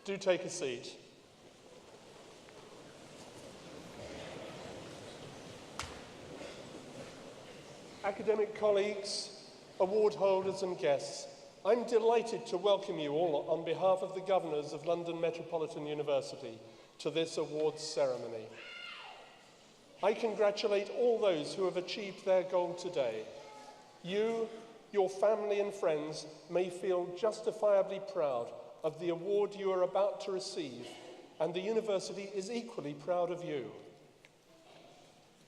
Do take a seat. Academic colleagues, award holders and guests, I'm delighted to welcome you all on behalf of the Governors of London Metropolitan University to this awards ceremony. I congratulate all those who have achieved their goal today. You, your family and friends may feel justifiably proud of the award you are about to receive, and the university is equally proud of you.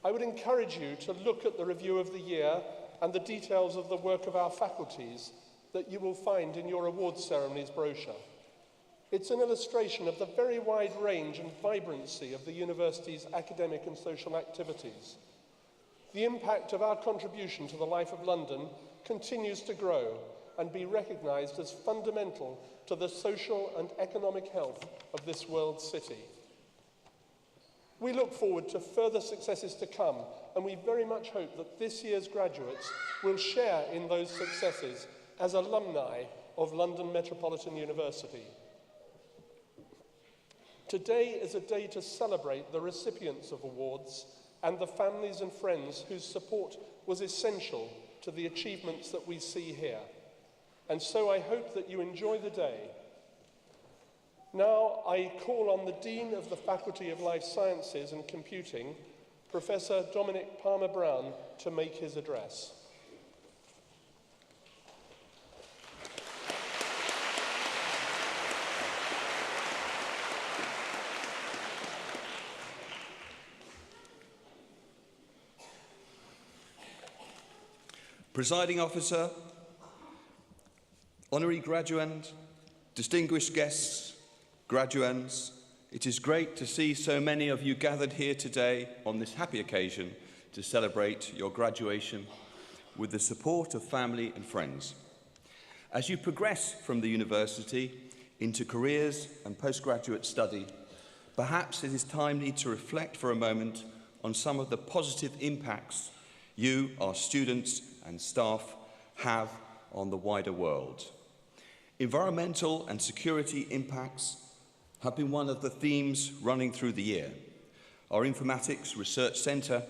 I would encourage you to look at the review of the year and the details of the work of our faculties that you will find in your awards ceremonies brochure. It's an illustration of the very wide range and vibrancy of the university's academic and social activities. The impact of our contribution to the life of London continues to grow and be recognised as fundamental to the social and economic health of this world city. We look forward to further successes to come, and we very much hope that this year's graduates will share in those successes as alumni of London Metropolitan University. Today is a day to celebrate the recipients of awards and the families and friends whose support was essential to the achievements that we see here. And so I hope that you enjoy the day. Now I call on the Dean of the Faculty of Life Sciences and Computing, Professor Dominic Palmer-Brown, to make his address. Presiding Officer, Honorary Graduand, distinguished guests, graduands, it is great to see so many of you gathered here today on this happy occasion to celebrate your graduation with the support of family and friends. As you progress from the university into careers and postgraduate study, perhaps it is timely to reflect for a moment on some of the positive impacts you, our students and staff, have on the wider world. Environmental and security impacts have been one of the themes running through the year. Our Informatics Research Centre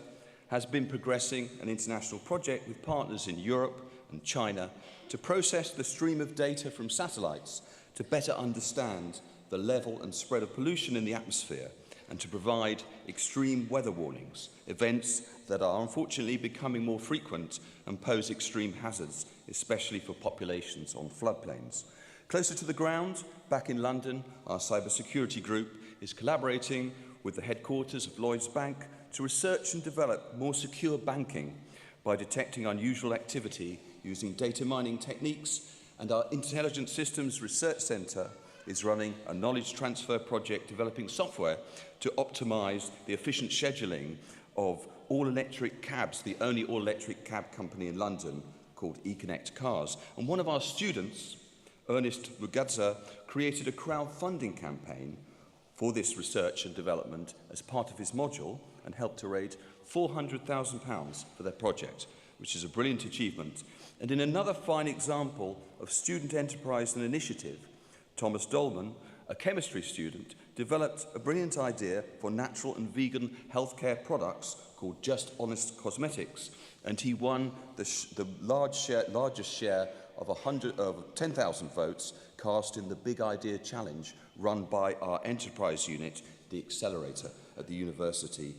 has been progressing an international project with partners in Europe and China to process the stream of data from satellites to better understand the level and spread of pollution in the atmosphere and to provide extreme weather warnings, events that are unfortunately becoming more frequent and pose extreme hazards, especially for populations on floodplains. Closer to the ground, back in London, our cybersecurity group is collaborating with the headquarters of Lloyds Bank to research and develop more secure banking by detecting unusual activity using data mining techniques, and our Intelligent Systems Research Centre is running a knowledge transfer project developing software to optimise the efficient scheduling of all-electric cabs, the only all-electric cab company in London called eConnect Cars. And one of our students, Ernest Mugadza, created a crowdfunding campaign for this research and development as part of his module and helped to raise £400,000 for their project, which is a brilliant achievement. And in another fine example of student enterprise and initiative, Thomas Dolman, a chemistry student, developed a brilliant idea for natural and vegan healthcare products called Just Honest Cosmetics, and he won the largest share of 10,000 votes cast in the Big Idea Challenge run by our enterprise unit, the Accelerator at the university,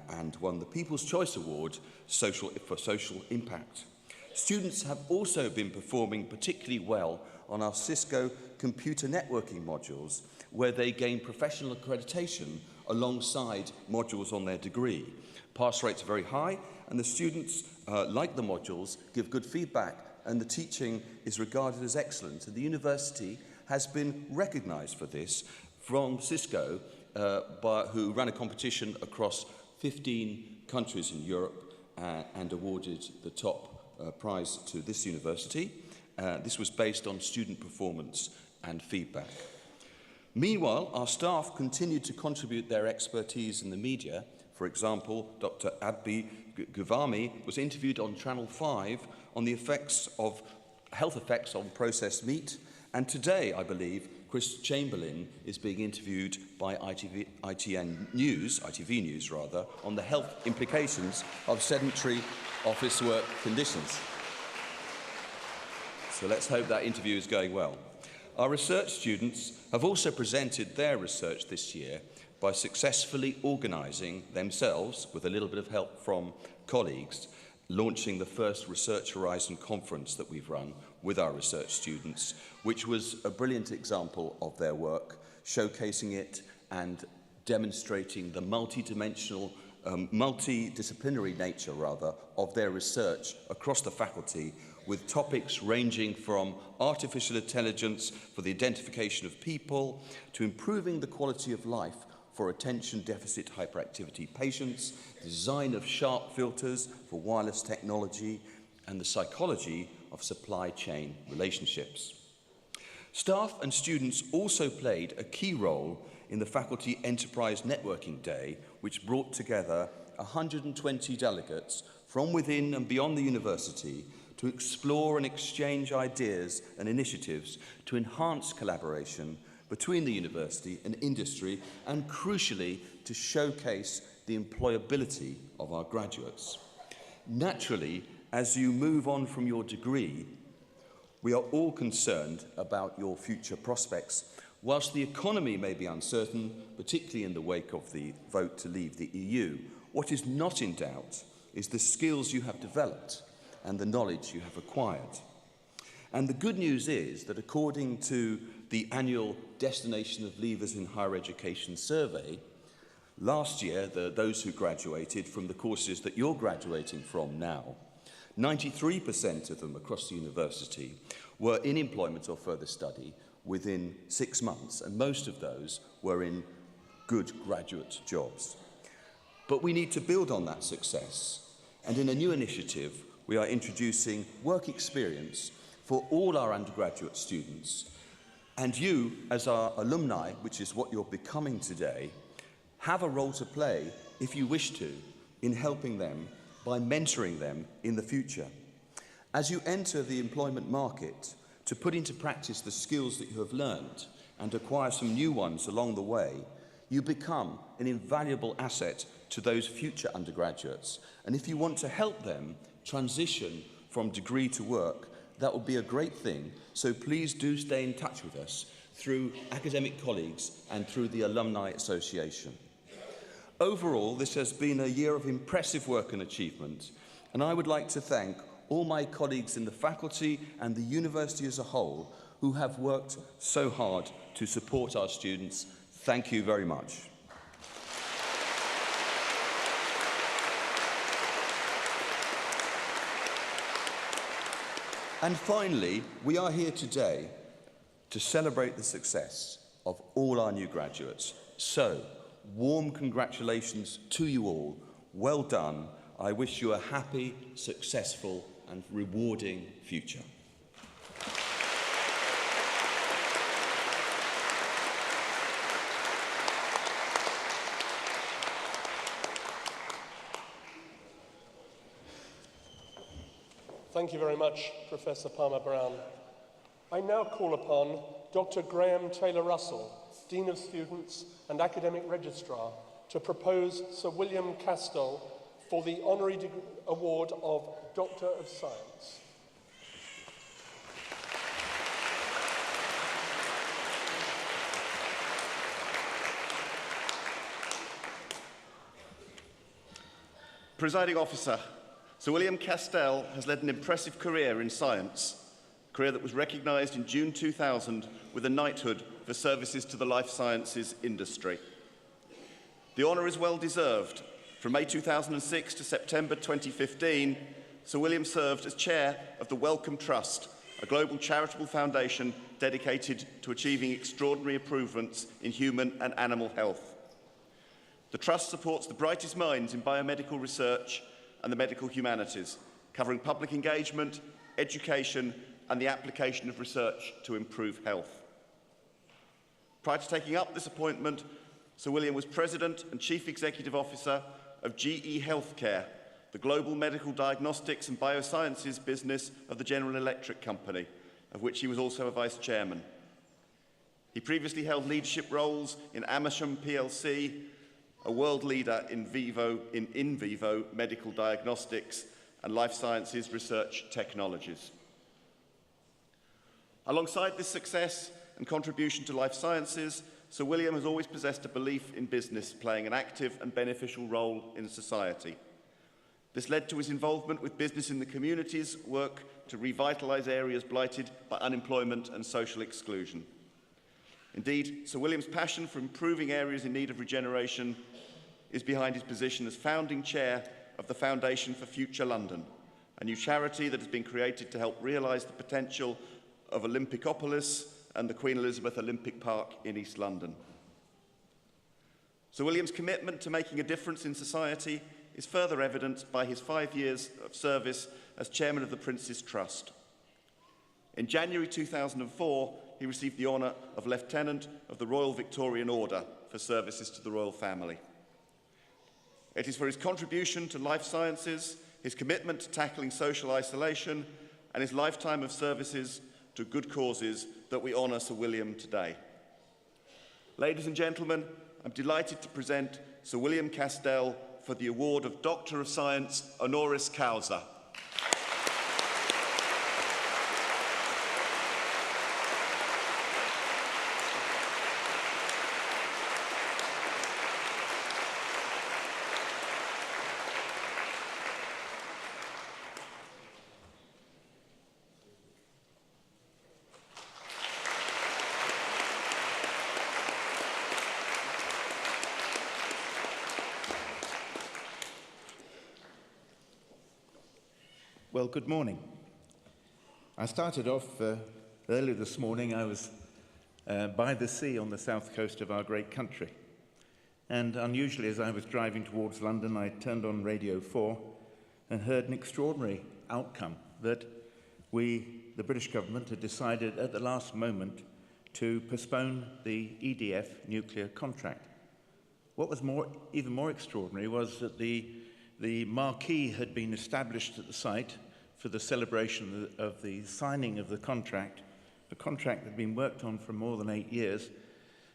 and won the People's Choice Award for social impact. Students have also been performing particularly well on our Cisco computer networking modules, where they gain professional accreditation alongside modules on their degree. Pass rates are very high, and the students, like the modules, give good feedback, and the teaching is regarded as excellent. And the university has been recognised for this from Cisco, who ran a competition across 15 countries in Europe and awarded the top prize to this university. This was based on student performance and feedback. Meanwhile, our staff continued to contribute their expertise in the media. For example, Dr. Abhi Guvami was interviewed on Channel 5 on the health effects on processed meat, and today, I believe, Chris Chamberlain is being interviewed by ITV News, on the health implications of sedentary office work conditions. So let's hope that interview is going well. Our research students have also presented their research this year by successfully organising themselves, with a little bit of help from colleagues, launching the first Research Horizon conference that we've run with our research students, which was a brilliant example of their work, showcasing it and demonstrating the multidisciplinary nature, of their research across the faculty, with topics ranging from artificial intelligence for the identification of people to improving the quality of life for attention deficit hyperactivity patients, design of sharp filters for wireless technology, and the psychology of supply chain relationships. Staff and students also played a key role in the Faculty Enterprise Networking Day, which brought together 120 delegates from within and beyond the university to explore and exchange ideas and initiatives to enhance collaboration between the university and industry, and crucially, to showcase the employability of our graduates. Naturally, as you move on from your degree, we are all concerned about your future prospects. Whilst the economy may be uncertain, particularly in the wake of the vote to leave the EU, what is not in doubt is the skills you have developed and the knowledge you have acquired. And the good news is that according to the annual Destination of Leavers in Higher Education survey, last year, those who graduated from the courses that you're graduating from now, 93% of them across the university were in employment or further study within 6 months, and most of those were in good graduate jobs. But we need to build on that success, and in a new initiative, we are introducing work experience for all our undergraduate students. And you, as our alumni, which is what you're becoming today, have a role to play, if you wish to, in helping them by mentoring them in the future. As you enter the employment market, to put into practice the skills that you have learned and acquire some new ones along the way, you become an invaluable asset to those future undergraduates. And if you want to help them transition from degree to work, that would be a great thing. So please do stay in touch with us through academic colleagues and through the Alumni Association. Overall, this has been a year of impressive work and achievement, and I would like to thank all my colleagues in the faculty and the university as a whole who have worked so hard to support our students. Thank you very much. And finally, we are here today to celebrate the success of all our new graduates. So, warm congratulations to you all. Well done. I wish you a happy, successful, and rewarding future. Thank you very much, Professor Palmer-Brown. I now call upon Dr. Graham Taylor-Russell, Dean of Students and Academic Registrar, to propose Sir William Castell for the Honorary Award of Doctor of Science. Presiding Officer, Sir William Castell has led an impressive career in science, a career that was recognised in June 2000 with a knighthood for services to the life sciences industry. The honour is well deserved. From May 2006 to September 2015, Sir William served as chair of the Wellcome Trust, a global charitable foundation dedicated to achieving extraordinary improvements in human and animal health. The Trust supports the brightest minds in biomedical research and the medical humanities, covering public engagement, education, and the application of research to improve health. Prior to taking up this appointment, Sir William was President and Chief Executive Officer of GE Healthcare, the global medical diagnostics and biosciences business of the General Electric Company, of which he was also a Vice Chairman. He previously held leadership roles in Amersham plc, a world leader in vivo medical diagnostics and life sciences research technologies. Alongside this success and contribution to life sciences, Sir William has always possessed a belief in business playing an active and beneficial role in society. This led to his involvement with business in the community's work to revitalise areas blighted by unemployment and social exclusion. Indeed, Sir William's passion for improving areas in need of regeneration is behind his position as founding chair of the Foundation for Future London, a new charity that has been created to help realise the potential of Olympicopolis and the Queen Elizabeth Olympic Park in East London. Sir William's commitment to making a difference in society is further evidenced by his 5 years of service as chairman of the Prince's Trust. In January 2004, he received the honour of Lieutenant of the Royal Victorian Order for services to the royal family. It is for his contribution to life sciences, his commitment to tackling social isolation, and his lifetime of services to good causes that we honour Sir William today. Ladies and gentlemen, I'm delighted to present Sir William Castell for the award of Doctor of Science honoris causa. Well, good morning. I started off early this morning. I was by the sea on the south coast of our great country. And unusually, as I was driving towards London, I turned on Radio 4 and heard an extraordinary outcome that we, the British government, had decided at the last moment to postpone the EDF nuclear contract. What was even more extraordinary was that the marquee had been established at the site for the celebration of the signing of the contract, a contract that had been worked on for more than 8 years,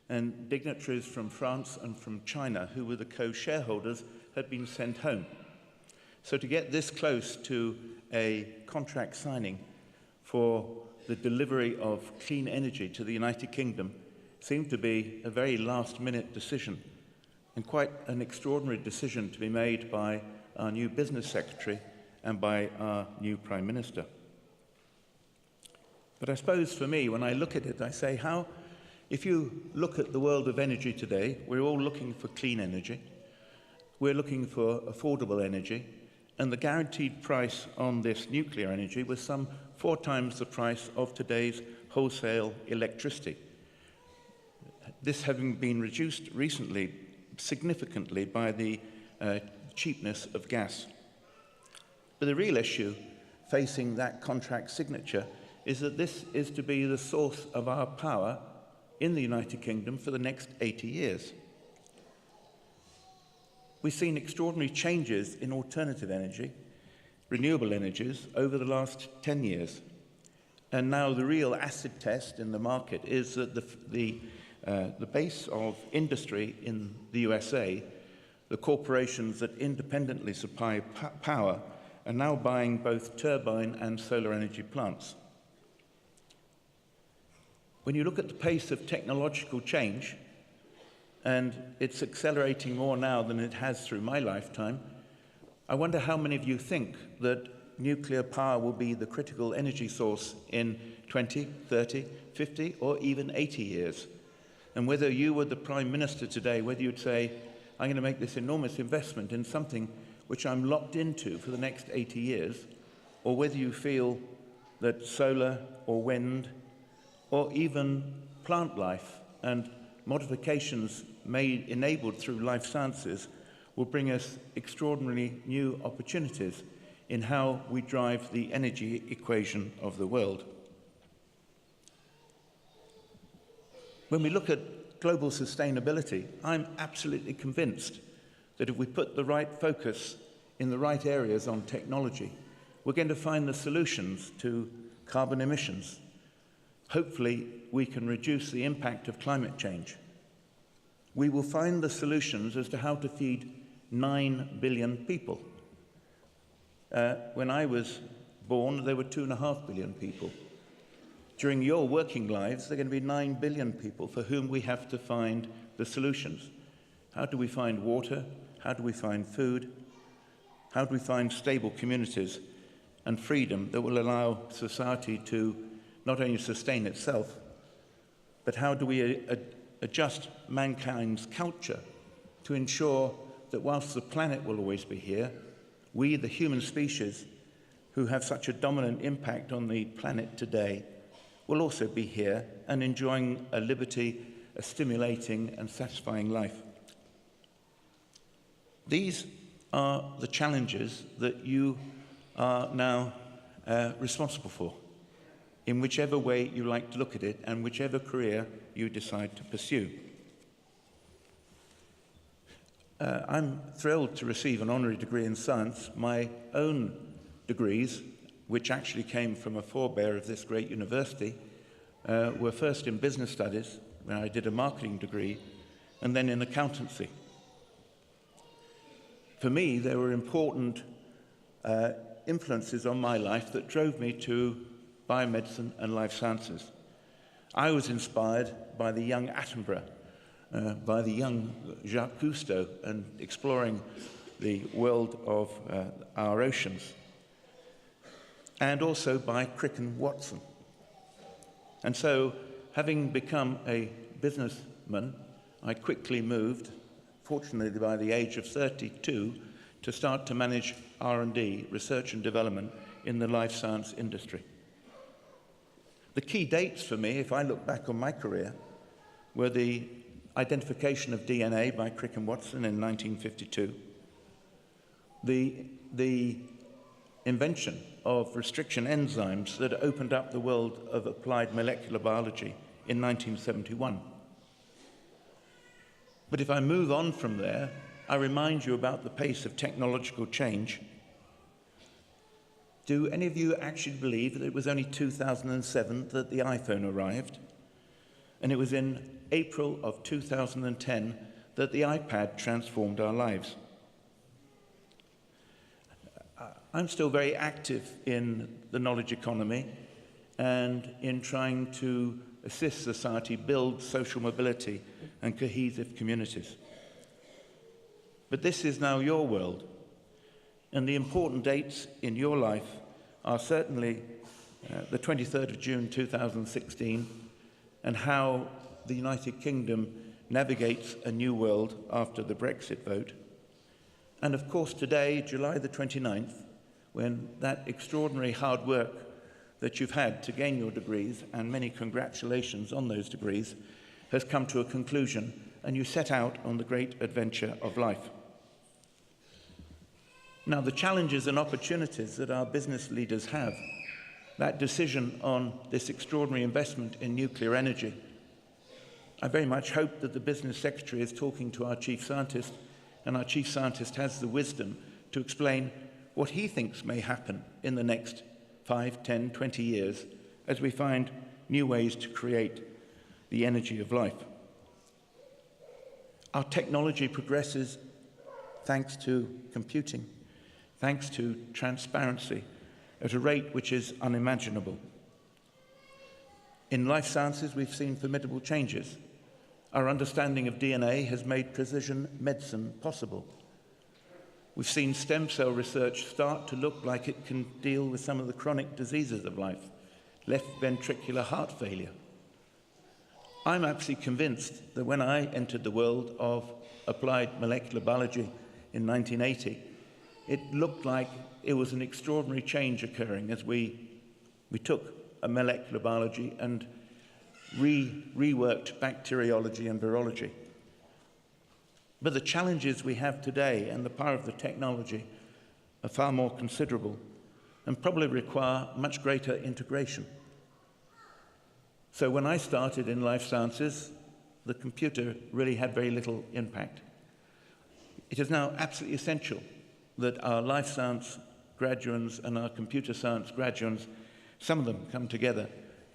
and dignitaries from France and from China, who were the co-shareholders, had been sent home. So to get this close to a contract signing for the delivery of clean energy to the United Kingdom seemed to be a very last-minute decision, and quite an extraordinary decision to be made by our new business secretary and by our new Prime Minister. But I suppose for me, when I look at it, I say, if you look at the world of energy today, we're all looking for clean energy, we're looking for affordable energy, and the guaranteed price on this nuclear energy was some 4 times the price of today's wholesale electricity. This having been reduced recently significantly by the cheapness of gas. But the real issue facing that contract signature is that this is to be the source of our power in the United Kingdom for the next 80 years. We've seen extraordinary changes in alternative energy, renewable energies, over the last 10 years. And now the real acid test in the market is that the base of industry in the USA, the corporations that independently supply power, are now buying both turbine and solar energy plants. When you look at the pace of technological change, and it's accelerating more now than it has through my lifetime, I wonder how many of you think that nuclear power will be the critical energy source in 20, 30, 50, or even 80 years. And whether you were the Prime Minister today, whether you'd say, I'm going to make this enormous investment in something which I'm locked into for the next 80 years, or whether you feel that solar or wind or even plant life and modifications enabled through life sciences will bring us extraordinarily new opportunities in how we drive the energy equation of the world. When we look at global sustainability, I'm absolutely convinced that if we put the right focus in the right areas on technology, we're going to find the solutions to carbon emissions, hopefully we can reduce the impact of climate change. We will find the solutions as to how to feed 9 billion people. When I was born, there were 2.5 billion people. During your working lives, there are going to be 9 billion people for whom we have to find the solutions. How do we find water? How do we find food? How do we find stable communities and freedom that will allow society to not only sustain itself, but how do we adjust mankind's culture to ensure that whilst the planet will always be here, we, the human species, who have such a dominant impact on the planet today, will also be here and enjoying a liberty, a stimulating and satisfying life. These are the challenges that you are now responsible for, in whichever way you like to look at it and whichever career you decide to pursue. I'm thrilled to receive an honorary degree in science. My own degrees, which actually came from a forebear of this great university, were first in business studies, where I did a marketing degree, and then in accountancy. For me, there were important influences on my life that drove me to biomedicine and life sciences. I was inspired by the young Attenborough, by the young Jacques Cousteau, and exploring the world of our oceans, and also by Crick and Watson. And so, having become a businessman, I quickly moved, fortunately by the age of 32, to start to manage R&D, research and development, in the life science industry. The key dates for me, if I look back on my career, were the identification of DNA by Crick and Watson in 1952, the invention of restriction enzymes that opened up the world of applied molecular biology in 1971. But if I move on from there, I remind you about the pace of technological change. Do any of you actually believe that it was only 2007 that the iPhone arrived? And it was in April of 2010 that the iPad transformed our lives. I'm still very active in the knowledge economy and in trying to assist society build social mobility and cohesive communities. But this is now your world, and the important dates in your life are certainly the 23rd of June 2016 and how the United Kingdom navigates a new world after the Brexit vote. And of course today, July the 29th, when that extraordinary hard work that you've had to gain your degrees, and many congratulations on those degrees, has come to a conclusion, and you set out on the great adventure of life. Now, the challenges and opportunities that our business leaders have, that decision on this extraordinary investment in nuclear energy, I very much hope that the business secretary is talking to our chief scientist, and our chief scientist has the wisdom to explain what he thinks may happen in the next 5, 10, 20 years as we find new ways to create the energy of life. Our technology progresses thanks to computing, thanks to transparency, at a rate which is unimaginable. In life sciences, we've seen formidable changes. Our understanding of DNA has made precision medicine possible. We've seen stem cell research start to look like it can deal with some of the chronic diseases of life, left ventricular heart failure. I'm absolutely convinced that when I entered the world of applied molecular biology in 1980, it looked like it was an extraordinary change occurring as we took a molecular biology and reworked bacteriology and virology. But the challenges we have today and the power of the technology are far more considerable and probably require much greater integration. So when I started in life sciences, the computer really had very little impact. It is now absolutely essential that our life science graduates and our computer science graduates, some of them come together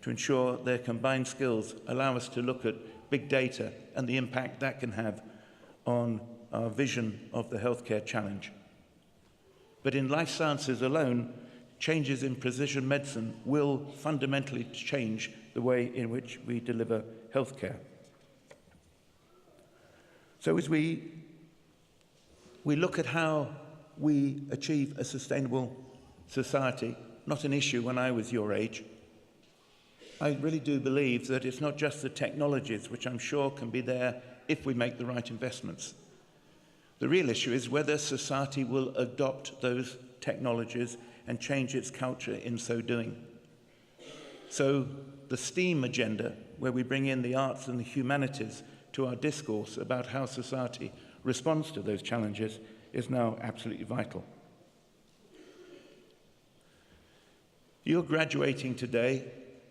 to ensure their combined skills allow us to look at big data and the impact that can have on our vision of the healthcare challenge. But in life sciences alone, changes in precision medicine will fundamentally change the way in which we deliver healthcare. So as we look at how we achieve a sustainable society, not an issue when I was your age, I really do believe that it's not just the technologies, which I'm sure can be there if we make the right investments. The real issue is whether society will adopt those technologies and change its culture in so doing. So the STEAM agenda, where we bring in the arts and the humanities to our discourse about how society responds to those challenges, is now absolutely vital. You're graduating today,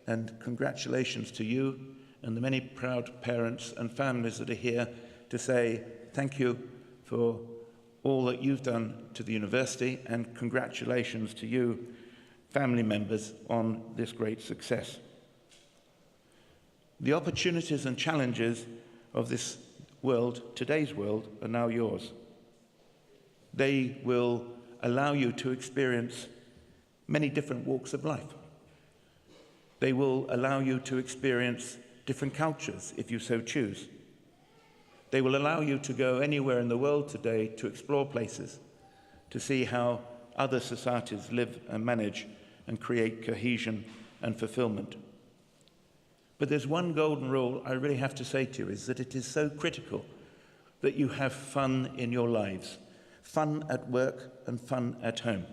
and congratulations to you and the many proud parents and families that are here to say thank you for all that you've done to the university, and congratulations to you, family members, on this great success. The opportunities and challenges of this world, today's world, are now yours. They will allow you to experience many different walks of life. They will allow you to experience different cultures if you so choose. They will allow you to go anywhere in the world today to explore places, to see how other societies live and manage and create cohesion and fulfillment. But there's one golden rule I really have to say to you, is that it is so critical that you have fun in your lives, fun at work and fun at home.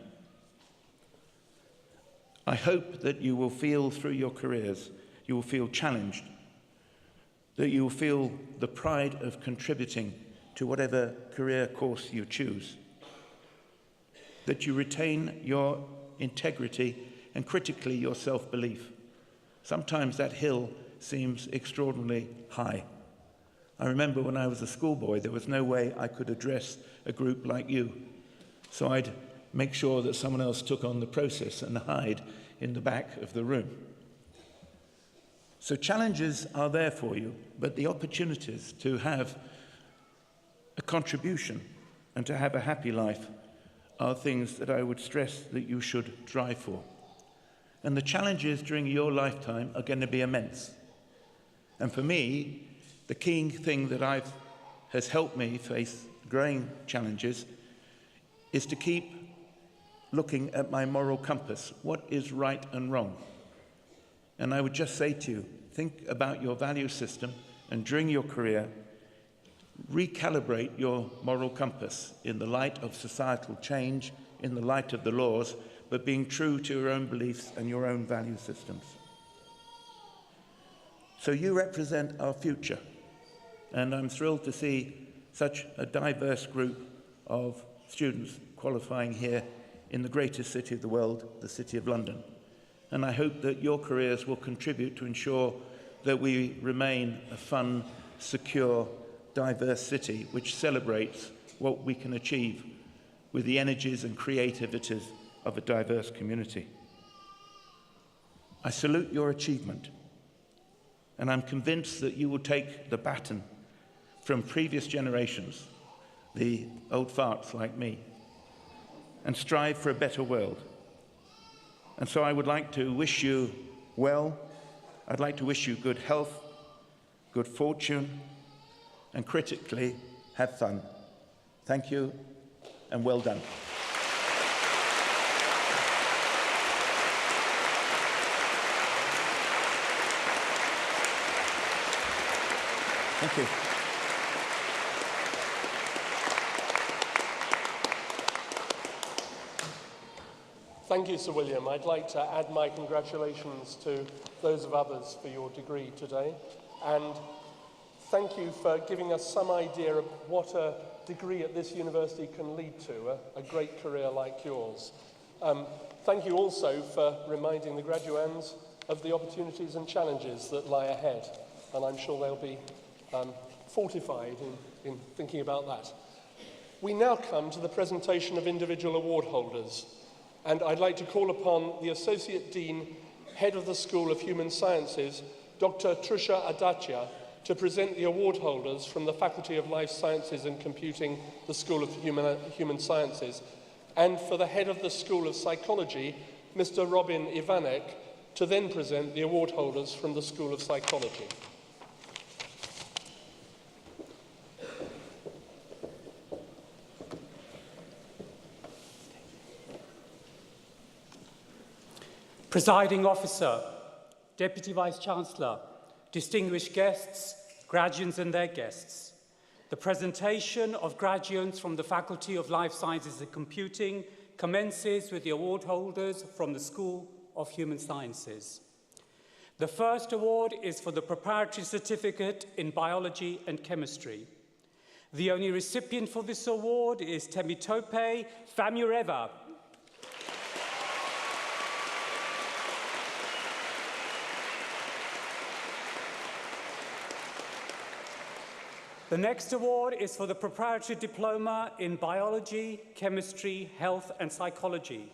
I hope that you will feel through your careers, you will feel challenged, that you will feel the pride of contributing to whatever career course you choose, that you retain your integrity and critically your self-belief. Sometimes that hill seems extraordinarily high. I remember when I was a schoolboy, there was no way I could address a group like you. So I'd make sure that someone else took on the process and hide in the back of the room. So challenges are there for you, but the opportunities to have a contribution and to have a happy life are things that I would stress that you should drive for. And the challenges during your lifetime are going to be immense. And for me, the key thing that has helped me face growing challenges is to keep looking at my moral compass. What is right and wrong? And I would just say to you, think about your value system, and during your career, recalibrate your moral compass in the light of societal change, in the light of the laws, but being true to your own beliefs and your own value systems. So you represent our future, and I'm thrilled to see such a diverse group of students qualifying here in the greatest city of the world, the City of London. And I hope that your careers will contribute to ensure that we remain a fun, secure, diverse city which celebrates what we can achieve with the energies and creativities of a diverse community. I salute your achievement, and I'm convinced that you will take the baton from previous generations, the old farts like me, and strive for a better world. And so I would like to wish you well. I'd like to wish you good health, good fortune, and critically, have fun. Thank you, and well done. Thank you. Thank you, Sir William. I'd like to add my congratulations to those of others for your degree today. And thank you for giving us some idea of what a degree at this university can lead to, a great career like yours. Thank you also for reminding the graduands of the opportunities and challenges that lie ahead. And I'm sure they'll be fortified in thinking about that. We now come to the presentation of individual award holders. And I'd like to call upon the Associate Dean, Head of the School of Human Sciences, Dr. Trusha Adachia, to present the award holders from the Faculty of Life Sciences and Computing, the School of Human Sciences, and for the Head of the School of Psychology, Mr. Robin Ivanek, to then present the award holders from the School of Psychology. Presiding Officer, Deputy Vice-Chancellor, distinguished guests, graduates and their guests. The presentation of graduates from the Faculty of Life Sciences and Computing commences with the award holders from the School of Human Sciences. The first award is for the Preparatory Certificate in Biology and Chemistry. The only recipient for this award is Temitope Famureva. The next award is for the Preparatory Diploma in Biology, Chemistry, Health and Psychology.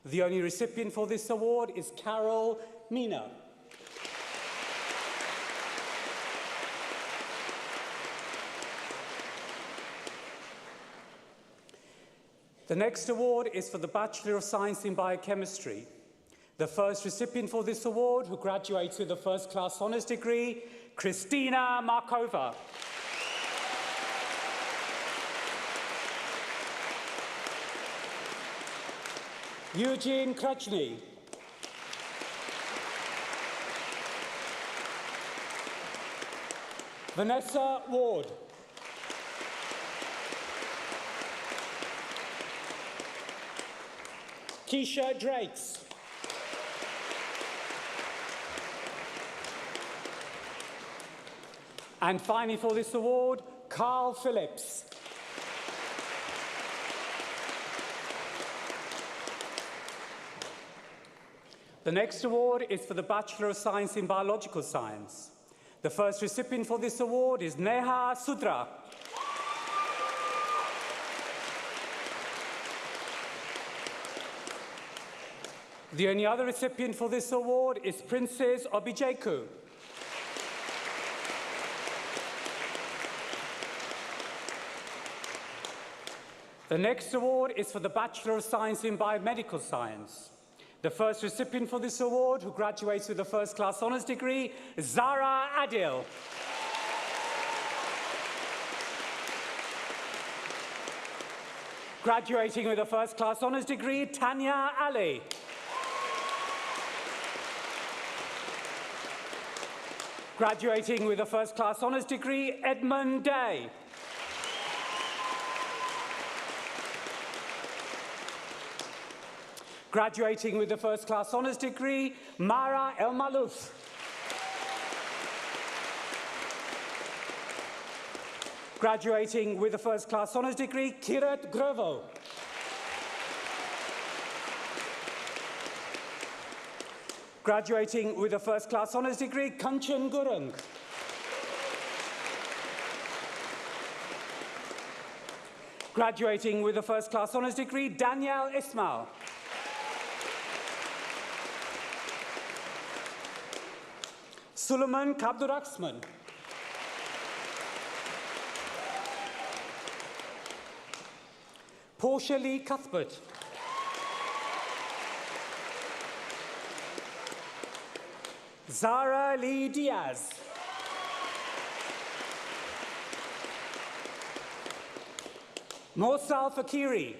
The only recipient for this award is Carol Mina. The next award is for the Bachelor of Science in Biochemistry. The first recipient for this award, who graduates with a first-class honours degree, Kristina Markova. Eugene Krachny. Vanessa Ward. Keisha Drakes. And finally for this award, Carl Phillips. The next award is for the Bachelor of Science in Biological Science. The first recipient for this award is Neha Sudra. The only other recipient for this award is Princess Obijeku. The next award is for the Bachelor of Science in Biomedical Science. The first recipient for this award, who graduates with a first-class honours degree, Zara Adil. Graduating with a first-class honours degree, Tanya Ali. Graduating with a first-class honours degree, Edmund Day. Graduating with a first-class honours degree, Mara El Malouf. Graduating with a first-class honours degree, Kirat Grovo. Graduating with a first-class honours degree, Kanchan Gurung. Graduating with a first-class honours degree, Danielle Ismail. Suleiman Kabduraxman. Portia Lee Cuthbert. Zara Lee Diaz. Morsal Fakiri.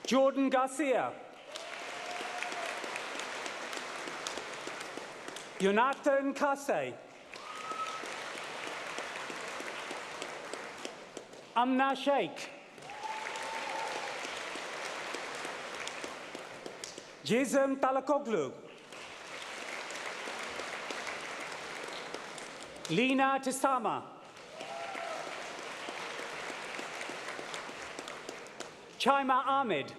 Jordan Garcia. Jonathan Kase. Amna Sheikh. Jizem Talakoglu. Lina Tisama. Chaima Ahmed.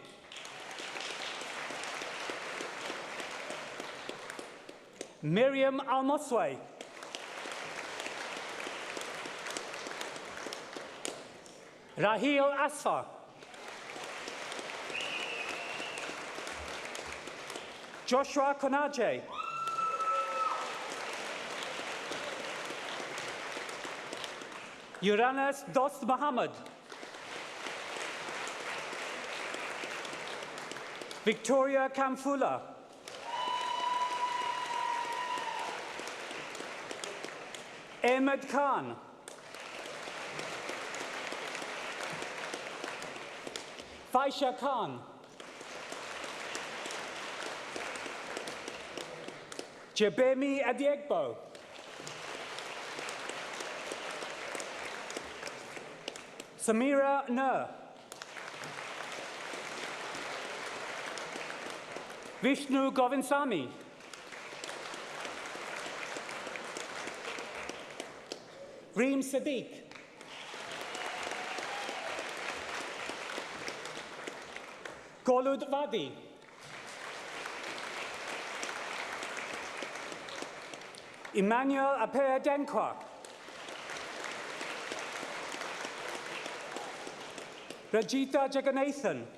Miriam Al-Mosway. Rahil Asfa. Joshua Konaje. Uranus Dost Muhammad. Victoria Kamfula. Ahmed Khan. Faisha Khan. Jebemi Adiegbo. Samira Nur. Vishnu Govindsamy. Reem Sadiq. Golud Vadi. Emmanuel Apea Denkwa. Rajita Jagannathan.